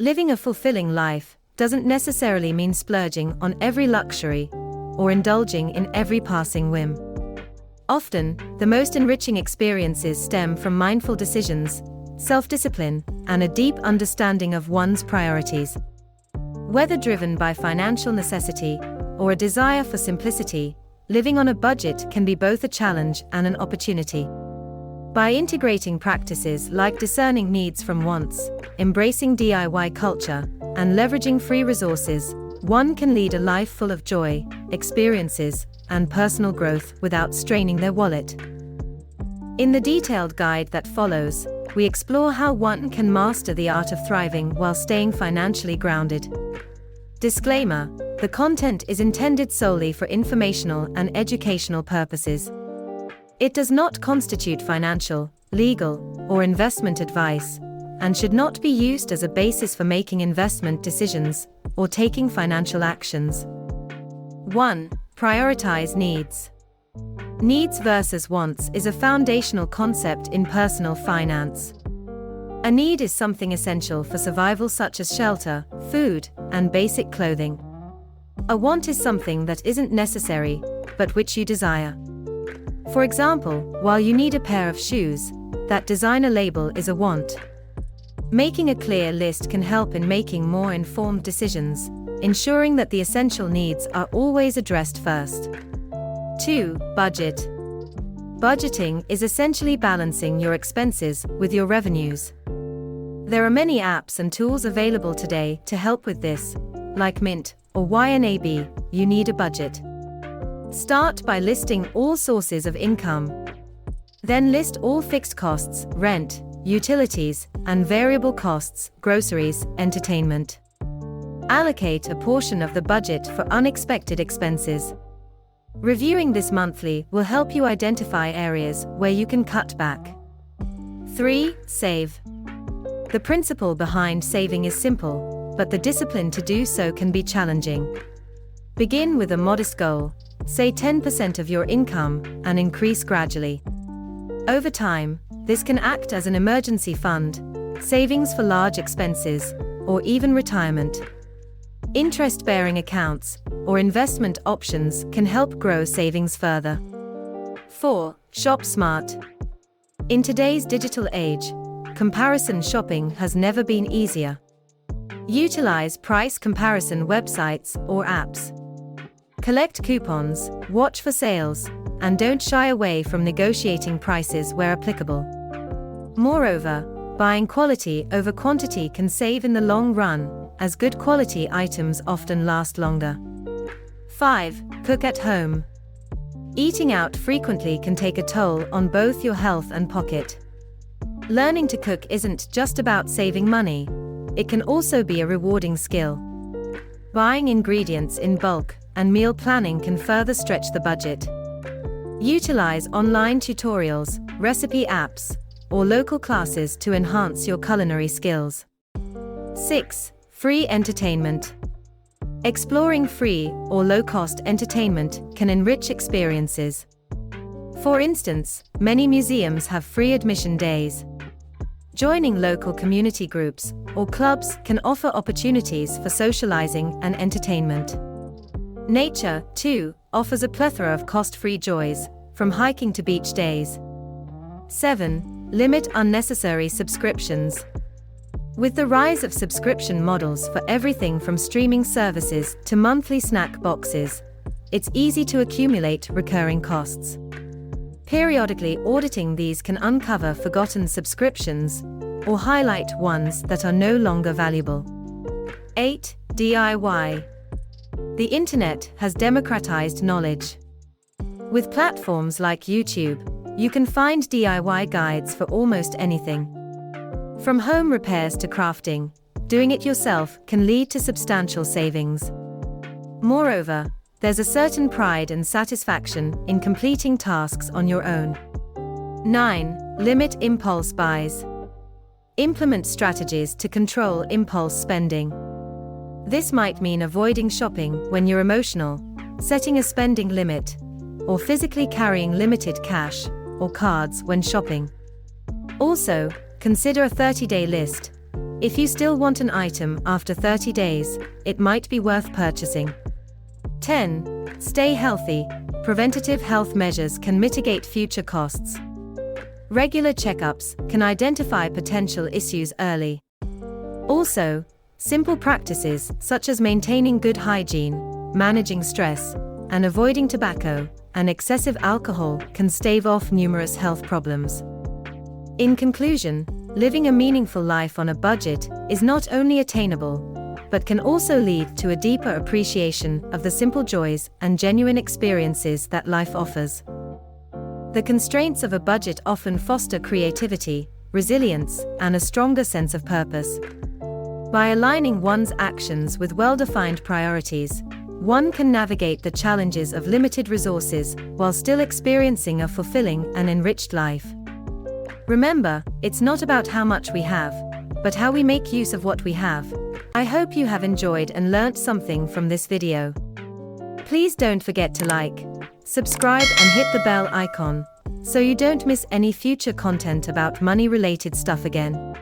Living a fulfilling life doesn't necessarily mean splurging on every luxury or indulging in every passing whim. Often, the most enriching experiences stem from mindful decisions, self-discipline, and a deep understanding of one's priorities. Whether driven by financial necessity or a desire for simplicity, living on a budget can be both a challenge and an opportunity. By integrating practices like discerning needs from wants, embracing DIY culture, and leveraging free resources, one can lead a life full of joy, experiences, and personal growth without straining their wallet. In the detailed guide that follows, we explore how one can master the art of thriving while staying financially grounded. Disclaimer: the content is intended solely for informational and educational purposes. It does not constitute financial, legal, or investment advice, and should not be used as a basis for making investment decisions or taking financial actions. 1. Prioritize needs. Needs versus wants is a foundational concept in personal finance. A need is something essential for survival, such as shelter, food, and basic clothing. A want is something that isn't necessary, but which you desire. For example, while you need a pair of shoes, that designer label is a want. Making a clear list can help in making more informed decisions, ensuring that the essential needs are always addressed first. 2. Budget. Budgeting is essentially balancing your expenses with your revenues. There are many apps and tools available today to help with this, like Mint or YNAB. You need a budget. Start by listing all sources of income. Then list all fixed costs, rent, utilities, and variable costs, groceries, entertainment. Allocate a portion of the budget for unexpected expenses. Reviewing this monthly will help you identify areas where you can cut back. 3. Save. The principle behind saving is simple, but the discipline to do so can be challenging. Begin with a modest goal, say 10% of your income, and increase gradually. Over time, this can act as an emergency fund, savings for large expenses, or even retirement. Interest-bearing accounts or investment options can help grow savings further. 4. Shop smart. In today's digital age, comparison shopping has never been easier. Utilize price comparison websites or apps. Collect coupons, watch for sales, and don't shy away from negotiating prices where applicable. Moreover, buying quality over quantity can save in the long run, as good quality items often last longer. 5. Cook at home. Eating out frequently can take a toll on both your health and pocket. Learning to cook isn't just about saving money, it can also be a rewarding skill. Buying ingredients in bulk and meal planning can further stretch the budget. Utilize online tutorials, recipe apps, or local classes to enhance your culinary skills. 6. Free entertainment. Exploring free or low-cost entertainment can enrich experiences. For instance, many museums have free admission days. Joining local community groups or clubs can offer opportunities for socializing and entertainment. Nature, too, offers a plethora of cost-free joys, from hiking to beach days. 7. Limit unnecessary subscriptions. With the rise of subscription models for everything from streaming services to monthly snack boxes, it's easy to accumulate recurring costs. Periodically auditing these can uncover forgotten subscriptions or highlight ones that are no longer valuable. 8. DIY. The internet has democratized knowledge. With platforms like YouTube, you can find DIY guides for almost anything. From home repairs to crafting, doing it yourself can lead to substantial savings. Moreover, there's a certain pride and satisfaction in completing tasks on your own. 9. Limit impulse buys. Implement strategies to control impulse spending. This might mean avoiding shopping when you're emotional, setting a spending limit, or physically carrying limited cash or cards when shopping. Also, consider a 30-day list, If you still want an item after 30 days, it might be worth purchasing. 10. Stay healthy. Preventative health measures can mitigate future costs. Regular checkups can identify potential issues early. Also, simple practices such as maintaining good hygiene, managing stress, and avoiding tobacco and excessive alcohol can stave off numerous health problems. In conclusion, living a meaningful life on a budget is not only attainable, but can also lead to a deeper appreciation of the simple joys and genuine experiences that life offers. The constraints of a budget often foster creativity, resilience, and a stronger sense of purpose. By aligning one's actions with well-defined priorities, one can navigate the challenges of limited resources while still experiencing a fulfilling and enriched life. Remember, it's not about how much we have, but how we make use of what we have. I hope you have enjoyed and learnt something from this video. Please don't forget to like, subscribe and hit the bell icon, so you don't miss any future content about money-related stuff again.